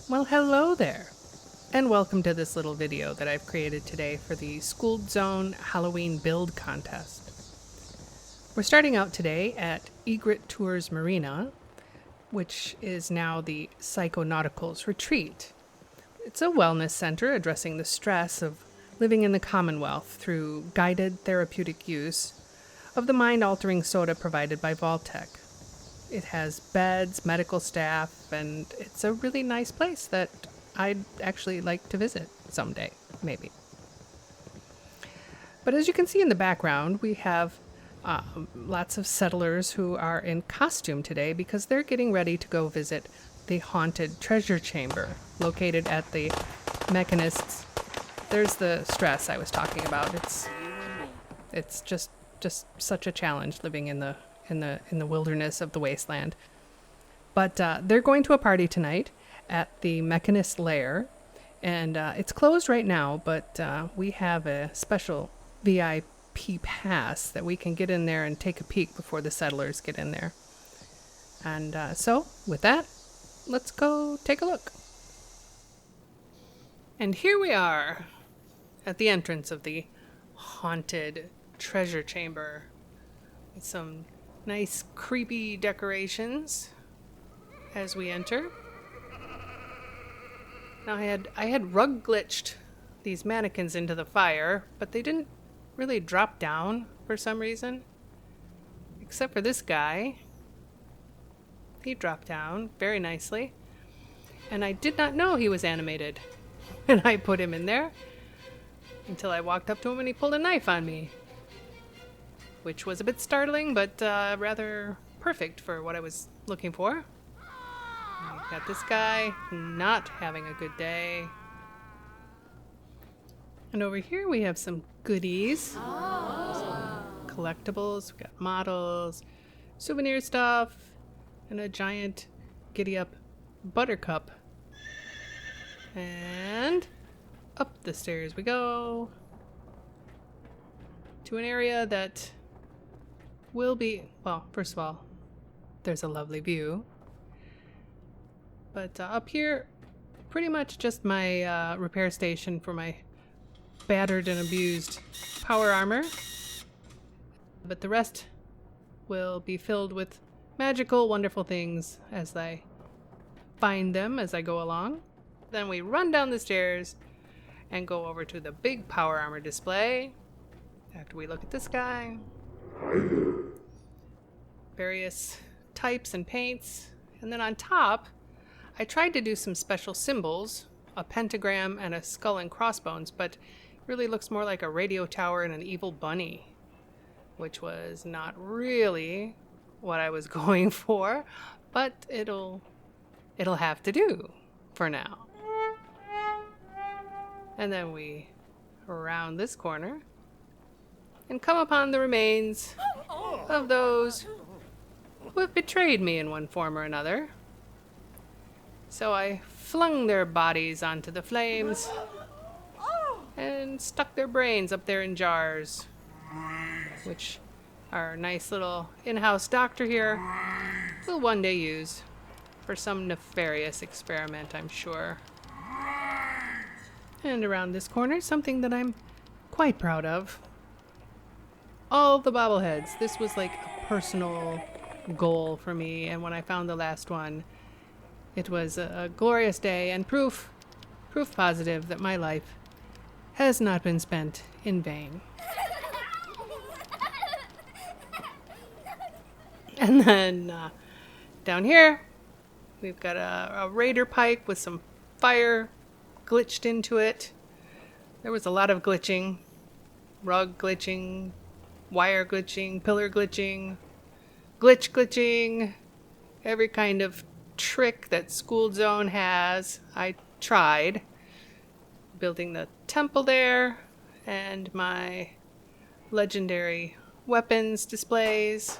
Well, hello there, and welcome to this little video that I've created today for the SkooledZone Halloween Build Contest. We're starting out today at Egret Tours Marina, which is now the Psychonauticals Retreat. It's a wellness center addressing the stress of living in the Commonwealth through guided therapeutic use of the mind-altering soda provided by Vaultec. It has beds, medical staff, and it's a really nice place that I'd actually like to visit someday, maybe. But as you can see in the background, we have lots of settlers who are in costume today because they're getting ready to go visit the haunted treasure chamber located at the Mechanists. There's the stress I was talking about. It's just such a challenge living in the wilderness of the wasteland. But they're going to a party tonight at the Mechanist Lair, and it's closed right now, but we have a special VIP pass that we can get in there and take a peek before the settlers get in there. And so, with that, let's go take a look. And here we are at the entrance of the haunted treasure chamber with some nice creepy decorations as we enter. Now I had rug glitched these mannequins into the fire, but they didn't really drop down for some reason. Except for this guy. He dropped down very nicely. And I did not know he was animated. And I put him in there until I walked up to him and he pulled a knife on me. Which was a bit startling, but rather perfect for what I was looking for. We've got this guy not having a good day. And over here we have some goodies. Some collectibles. We've got models, souvenir stuff, and a giant giddy-up buttercup. And up the stairs we go to an area that will be, well, first of all, there's a lovely view. But up here, pretty much just my repair station for my battered and abused power armor. But the rest will be filled with magical, wonderful things as I find them as I go along. Then we run down the stairs and go over to the big power armor display. After we look at this guy. Various types and paints. And then on top, I tried to do some special symbols, a pentagram and a skull and crossbones, but it really looks more like a radio tower and an evil bunny, which was not really what I was going for, but it'll have to do for now. And then we round this corner and come upon the remains of those who have betrayed me in one form or another. So I flung their bodies onto the flames and stuck their brains up there in jars, which our nice little in-house doctor here will one day use for some nefarious experiment, I'm sure. And around this corner, something that I'm quite proud of. All the bobbleheads. This was like a personal goal for me, and when I found the last one, it was a glorious day and proof positive that my life has not been spent in vain. And then down here, we've got a raider pipe with some fire glitched into it. There was a lot of glitching. Rug glitching, wire glitching, pillar glitching, glitching, every kind of trick that SkooledZone has. I tried building the temple there and my legendary weapons displays.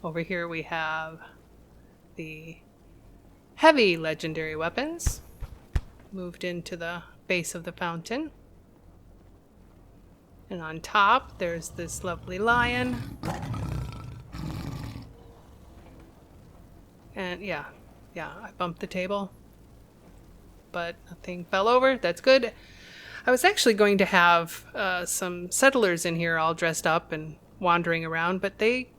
Over here we have the heavy legendary weapons moved into the base of the fountain. And on top, there's this lovely lion. And yeah, I bumped the table. but nothing fell over. That's good. I was actually going to have some settlers in here all dressed up and wandering around, but they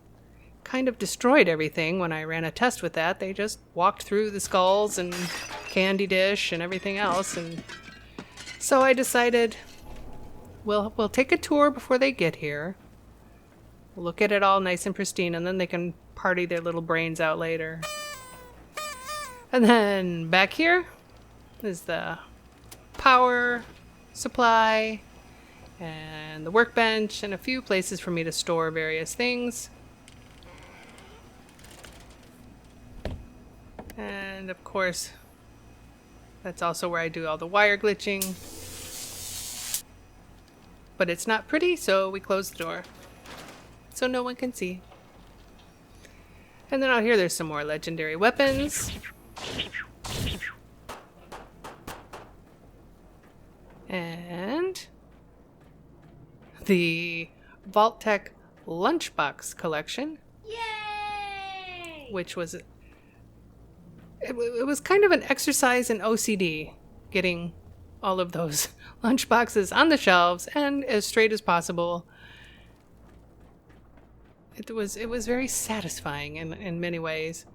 kind of destroyed everything when I ran a test with that. They just walked through the skulls and candy dish and everything else, and so I decided we'll take a tour before they get here. We'll look at it all nice and pristine, and then they can party their little brains out later. And then back here is the power supply and the workbench and a few places for me to store various things. And of course, that's also where I do all the wire glitching. But it's not pretty, so we close the door so no one can see. And then out here there's some more legendary weapons. And the Vault-Tec lunchbox collection. Yay! Which was it was kind of an exercise in OCD, getting all of those lunchboxes on the shelves and as straight as possible. It was very satisfying in many ways.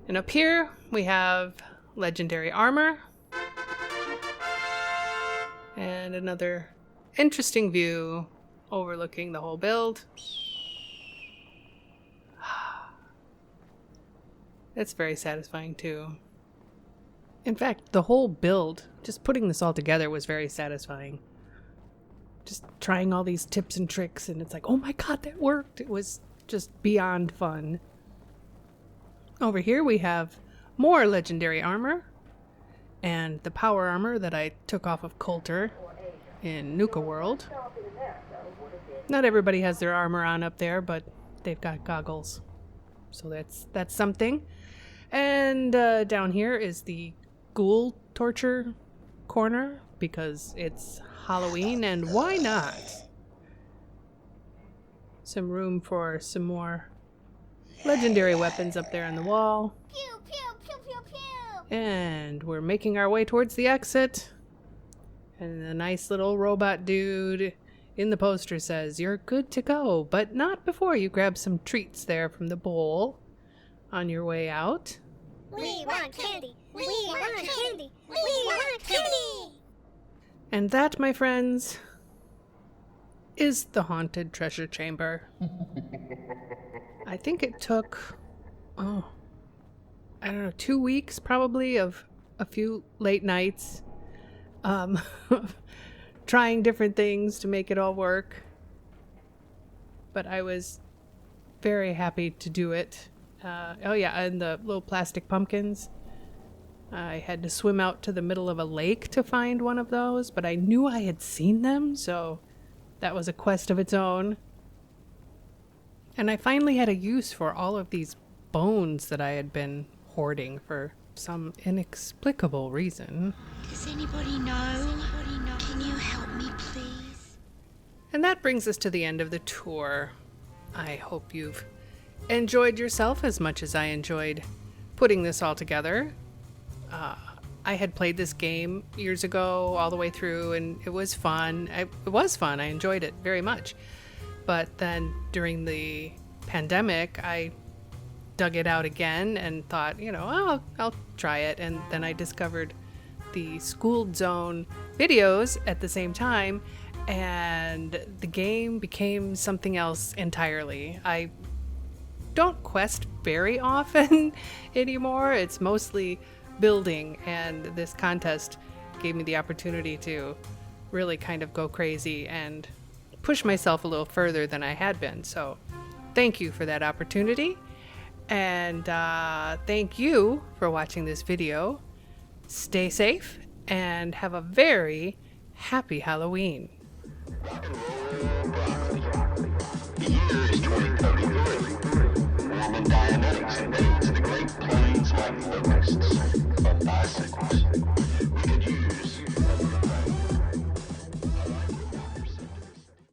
And up here we have legendary armor and another interesting view overlooking the whole build. It's very satisfying too. In fact, the whole build, just putting this all together, was very satisfying. Just trying all these tips and tricks, and it's like, oh my god, that worked! It was just beyond fun. Over here we have more legendary armor, and the power armor that I took off of Coulter in Nuka World. Not everybody has their armor on up there, but they've got goggles. So that's something. And down here is the ghoul torture corner, because it's Halloween, and why not? Some room for some more legendary weapons up there on the wall. Pew, pew, pew, pew, pew. And we're making our way towards the exit. And the nice little robot dude in the poster says, "You're good to go, but not before you grab some treats there from the bowl on your way out." We want candy. We want candy. We want candy. And that, my friends, is the haunted treasure chamber. I think it took, I don't know, 2 weeks probably of a few late nights, trying different things to make it all work. But I was very happy to do it. Oh yeah, and the little plastic pumpkins. I had to swim out to the middle of a lake to find one of those, but I knew I had seen them, so that was a quest of its own. And I finally had a use for all of these bones that I had been hoarding for some inexplicable reason. Does anybody know? Can you help me, please? And that brings us to the end of the tour. I hope you've enjoyed yourself as much as I enjoyed putting this all together. I had played this game years ago all the way through, and it was fun. It was fun. I enjoyed it very much. But then during the pandemic, I dug it out again and thought, I'll try it. And then I discovered the SkooledZone videos at the same time, and the game became something else entirely. I don't quest very often anymore. It's mostly building, and this contest gave me the opportunity to really kind of go crazy and push myself a little further than I had been. So thank you for that opportunity, and thank you for watching this video. Stay safe and have a very happy Halloween. Rock and roll.